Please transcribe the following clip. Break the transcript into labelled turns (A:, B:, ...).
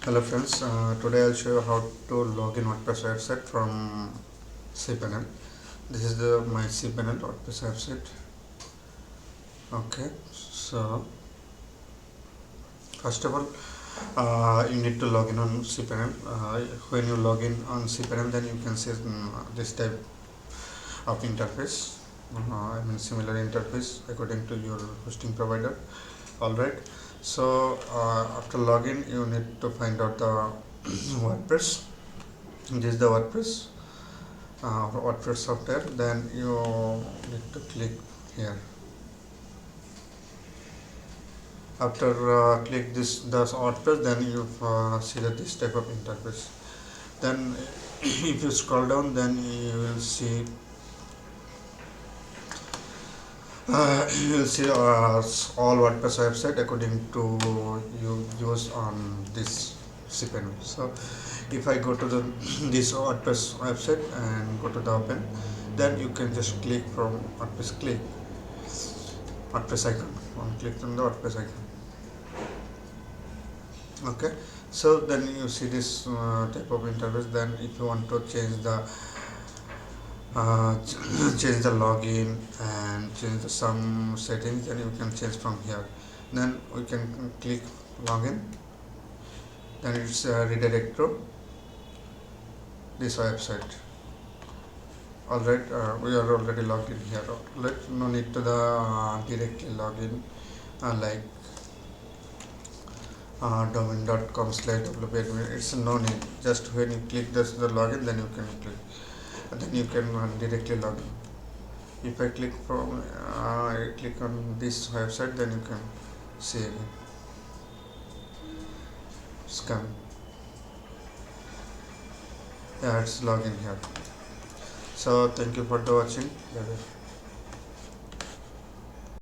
A: Hello friends, today I'll show you how to log in WordPress website from cPanel. This is my cPanel WordPress website. Okay, so first of all, you need to log in on cPanel. When you log in on cPanel, then you can see this type of interface. I mean similar interface according to your hosting provider. Alright, so after login, you need to find out the WordPress. This is the WordPress software. Then you need to click here. After click this WordPress, then you see that this type of interface. Then if you scroll down, then you will see all WordPress website according to you use on this cPanel. So if I go to this WordPress website and go to the open, then you can just click from WordPress icon, click on the WordPress icon. Okay, so then you see this type of interface. Then if you want to change the change the login and change some settings, then you can change from here. Then we can click login, then it's redirect to this website. Alright, we are already logged in here. No need to the directly login like domain.com/wp-admin. It's no need. Just when you click the login, then you can click, and then you can directly log in. If I click I click on this website, then you can see again. Scan. Yeah, it's login here. So thank you for the watching. Bye bye.